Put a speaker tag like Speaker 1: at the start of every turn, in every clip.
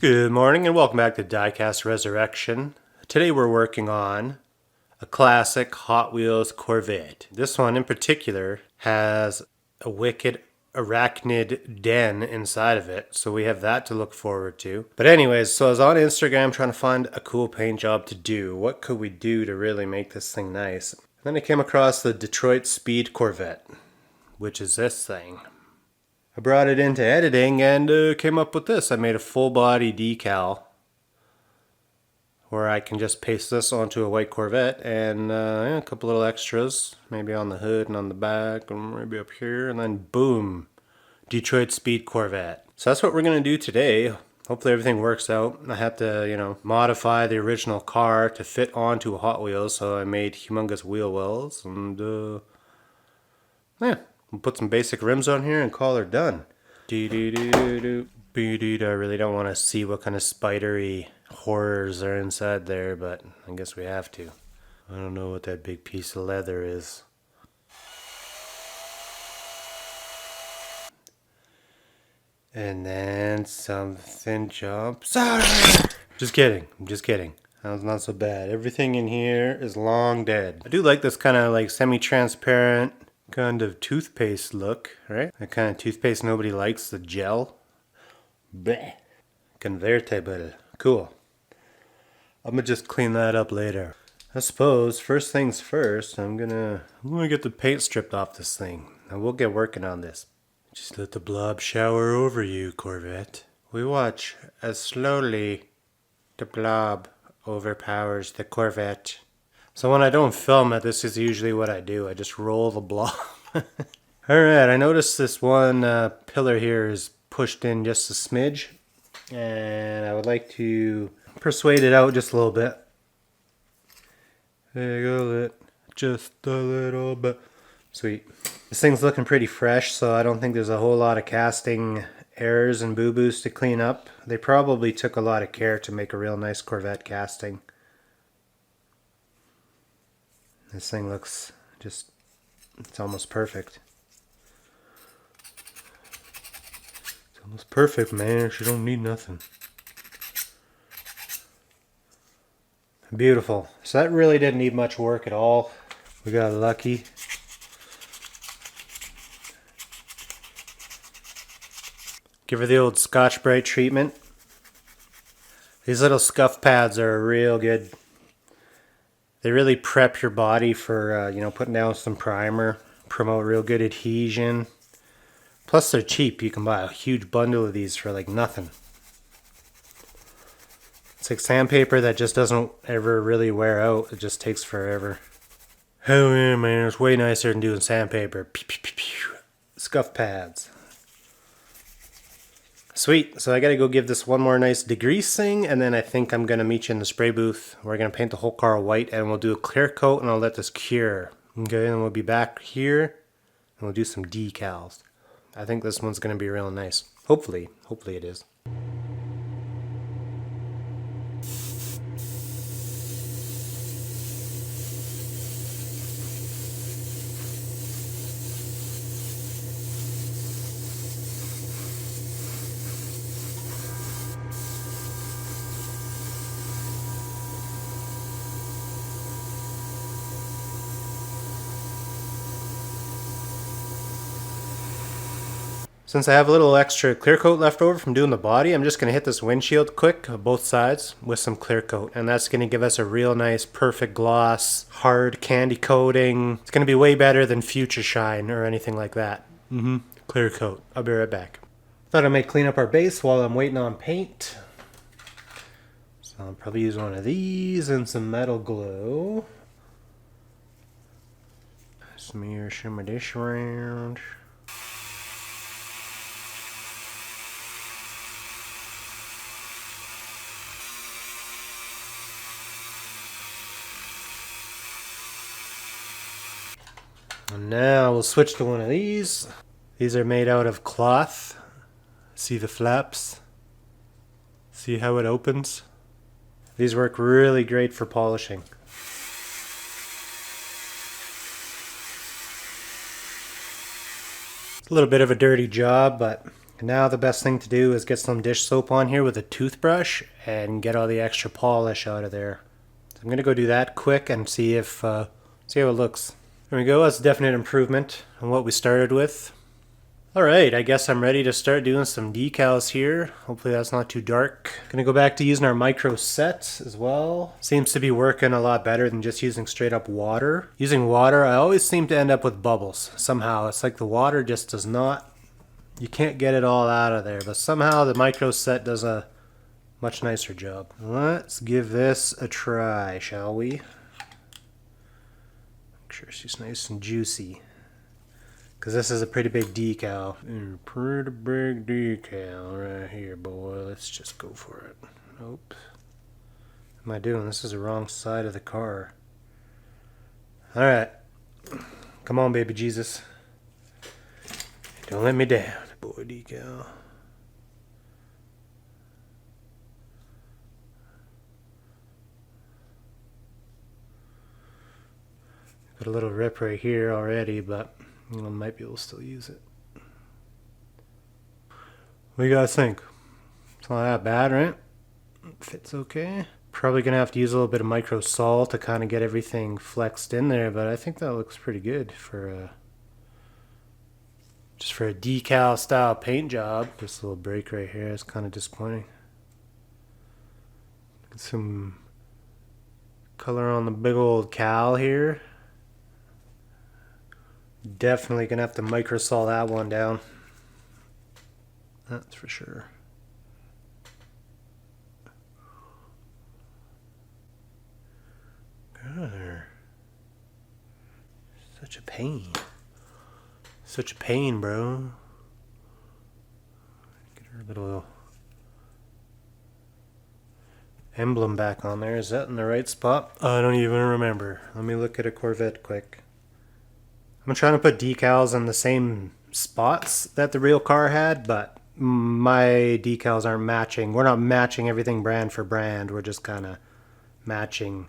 Speaker 1: Good morning and welcome back to Diecast Resurrection. Today we're working on a classic Hot Wheels Corvette. This one in particular has a wicked arachnid den inside of it, so we have that to look forward to. But anyways, so I was on Instagram trying to find a cool paint job to do. What could we do to really make this thing nice? And then I came across the Detroit Speed Corvette, which is this thing. I brought it into editing and came up with this. I made a full body decal where I can just paste this onto a white Corvette and a couple little extras, maybe on the hood and on the back and maybe up here, and then boom, Detroit Speed Corvette. So that's what we're going to do today. Hopefully everything works out. I had to, modify the original car to fit onto a Hot Wheels, so I made humongous wheel wells and yeah. We'll put some basic rims on here and call her done. I really don't want to see what kind of spidery horrors are inside there, but I guess we have to. I don't know what that big piece of leather is. And then something jumps out. Just kidding. I'm just kidding. That was not so bad. Everything in here is long dead. I do like this kind of like semi-transparent kind of toothpaste look, right? That kind of toothpaste nobody likes, the gel. Bleh. Convertible. Cool. I'm gonna just clean that up later. I suppose first things first, I'm gonna get the paint stripped off this thing, and we'll get working on this. Just let the blob shower over you, Corvette. We watch as slowly the blob overpowers the Corvette. So when I don't film it, this is usually what I do. I just roll the blob. Alright, I noticed this one pillar here is pushed in just a smidge. And I would like to persuade it out just a little bit. There you go, just a little bit. Sweet. This thing's looking pretty fresh, so I don't think there's a whole lot of casting errors and boo-boos to clean up. They probably took a lot of care to make a real nice Corvette casting. This thing looks just, it's almost perfect. It's almost perfect, man. She don't need nothing. Beautiful. So that really didn't need much work at all. We got lucky. Give her the old Scotch-Brite treatment. These little scuff pads are real good. They really prep your body for, putting down some primer, promote real good adhesion. Plus they're cheap. You can buy a huge bundle of these for like nothing. It's like sandpaper that just doesn't ever really wear out. It just takes forever. Oh yeah, man, it's way nicer than doing sandpaper. Pew, pew, pew, pew. Scuff pads. Sweet, so I gotta go give this one more nice degreasing, and then I think I'm gonna meet you in the spray booth. We're gonna paint the whole car white, and we'll do a clear coat, and I'll let this cure. Okay, and we'll be back here, and we'll do some decals. I think this one's gonna be real nice. Hopefully it is. Since I have a little extra clear coat left over from doing the body, I'm just going to hit this windshield quick on both sides with some clear coat. And that's going to give us a real nice, perfect gloss, hard candy coating. It's going to be way better than Future Shine or anything like that. Clear coat. I'll be right back. Thought I might clean up our base while I'm waiting on paint. So I'll probably use one of these and some metal glue. Smear some of this around. And now we'll switch to one of these. These are made out of cloth. See the flaps? See how it opens? These work really great for polishing. It's a little bit of a dirty job, but And now the best thing to do is get some dish soap on here with a toothbrush and get all the extra polish out of there. So I'm gonna go do that quick and see how it looks. There we go. That's a definite improvement on what we started with. Alright, I guess I'm ready to start doing some decals here. Hopefully that's not too dark. Gonna go back to using our micro set as well. Seems to be working a lot better than just using straight up water. Using water, I always seem to end up with bubbles. Somehow, it's like the water just does not, you can't get it all out of there. But somehow the micro set does a much nicer job. Let's give this a try, shall we? Make sure she's nice and juicy. Because this is a pretty big decal. Pretty big decal right here, boy. Let's just go for it. Nope. What am I doing? This is the wrong side of the car. Alright. Come on, baby Jesus. Don't let me down, boy decal. Got a little rip right here already, but I might be able to still use it. What do you guys think? It's not that bad, right? Fits okay. Probably gonna have to use a little bit of micro salt to kind of get everything flexed in there, but I think that looks pretty good for just for a decal style paint job. This little break right here is kind of disappointing. Get some color on the big old cowl here. Definitely gonna have to microsol that one down. That's for sure. God, such a pain. Such a pain, bro. Get her little emblem back on there. Is that in the right spot? I don't even remember. Let me look at a Corvette quick. I'm trying to put decals in the same spots that the real car had, but my decals aren't matching. We're not matching everything brand for brand. We're just kind of matching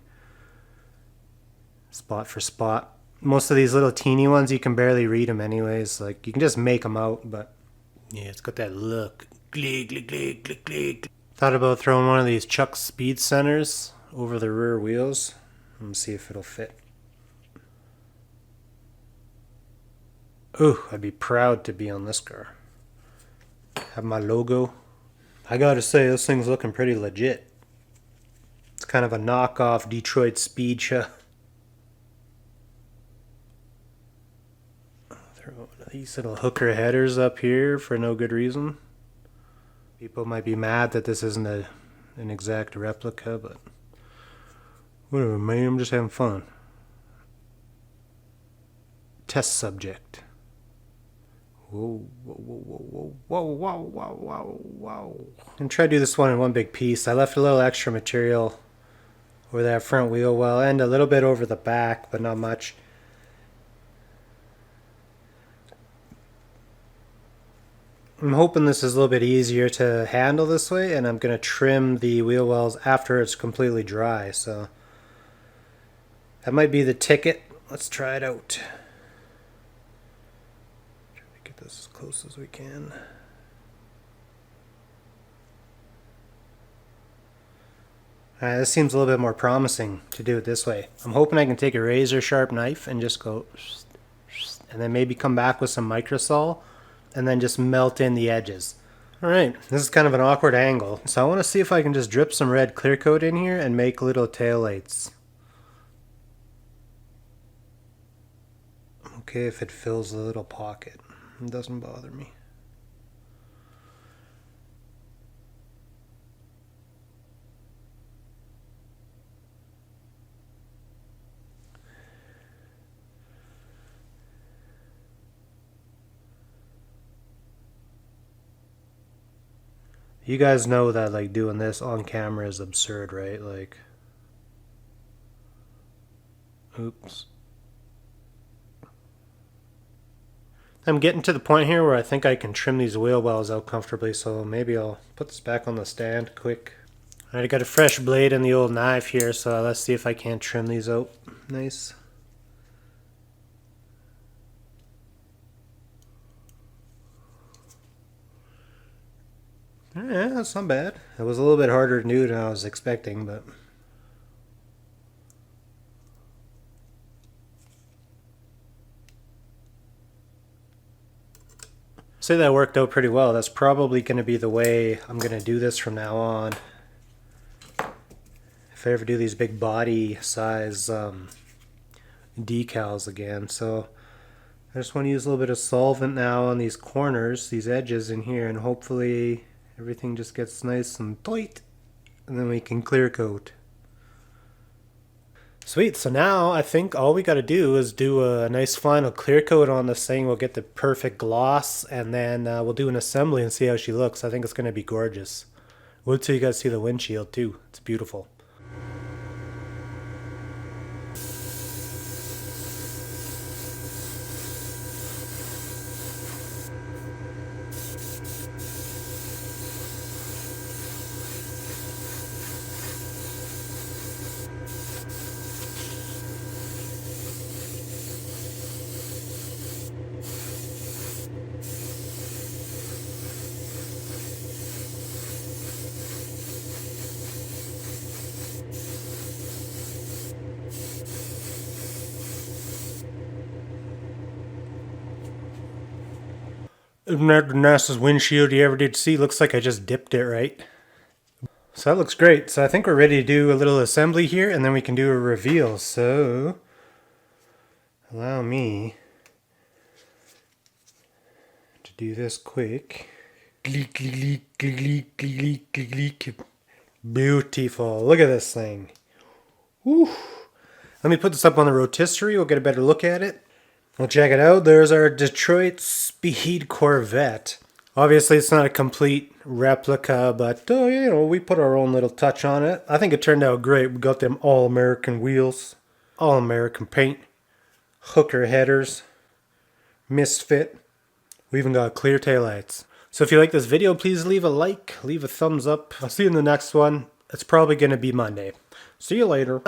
Speaker 1: spot for spot. Most of these little teeny ones, you can barely read them anyways. Like, you can just make them out, but yeah, it's got that look. Click, click, click, click, click. Thought about throwing one of these Chuck speed centers over the rear wheels. Let's see if it'll fit. Ooh, I'd be proud to be on this car. Have my logo. I gotta say, this thing's looking pretty legit. It's kind of a knockoff Detroit Speed Throw one of these little hooker headers up here for no good reason. People might be mad that this isn't an exact replica, but whatever, man. I'm just having fun. Test subject. Whoa, whoa, whoa, whoa, whoa, whoa, whoa, whoa, whoa. I'm gonna try to do this one in one big piece. I left a little extra material over that front wheel well and a little bit over the back, but not much. I'm hoping this is a little bit easier to handle this way, and I'm gonna trim the wheel wells after it's completely dry, so that might be the ticket. Let's try it out. As close as we can. Alright, this seems a little bit more promising to do it this way. I'm hoping I can take a razor sharp knife and just go, and then maybe come back with some microsol and then just melt in the edges. Alright, this is kind of an awkward angle, so I want to see if I can just drip some red clear coat in here and make little tail lights. Okay, if it fills the little pocket. It doesn't bother me. You guys know that like doing this on camera is absurd, right? Like, oops. I'm getting to the point here where I think I can trim these wheel wells out comfortably, so maybe I'll put this back on the stand quick. Alright, I got a fresh blade and the old knife here, so let's see if I can't trim these out. Nice. Yeah, that's not bad. It was a little bit harder to do than I was expecting, but... Say that worked out pretty well. That's probably going to be the way I'm going to do this from now on. If I ever do these big body size decals again. So I just want to use a little bit of solvent now on these corners, these edges in here, and hopefully everything just gets nice and tight, and then we can clear coat. Sweet, so now I think all we got to do is do a nice final clear coat on this thing. We'll get the perfect gloss, and then we'll do an assembly and see how she looks. I think it's going to be gorgeous. Wait till you guys see the windshield too. It's beautiful. Isn't that the nicest windshield you ever did see? Looks like I just dipped it, right? So that looks great. So I think we're ready to do a little assembly here, and then we can do a reveal. So allow me to do this quick. Beautiful. Look at this thing. Woo. Let me put this up on the rotisserie. We'll get a better look at it. Well, check it out. There's our Detroit Speed Corvette. Obviously, it's not a complete replica, but, you know, we put our own little touch on it. I think it turned out great. We got them all-American wheels, all-American paint, hooker headers, misfit. We even got clear taillights. So if you like this video, please leave a like, leave a thumbs up. I'll see you in the next one. It's probably going to be Monday. See you later.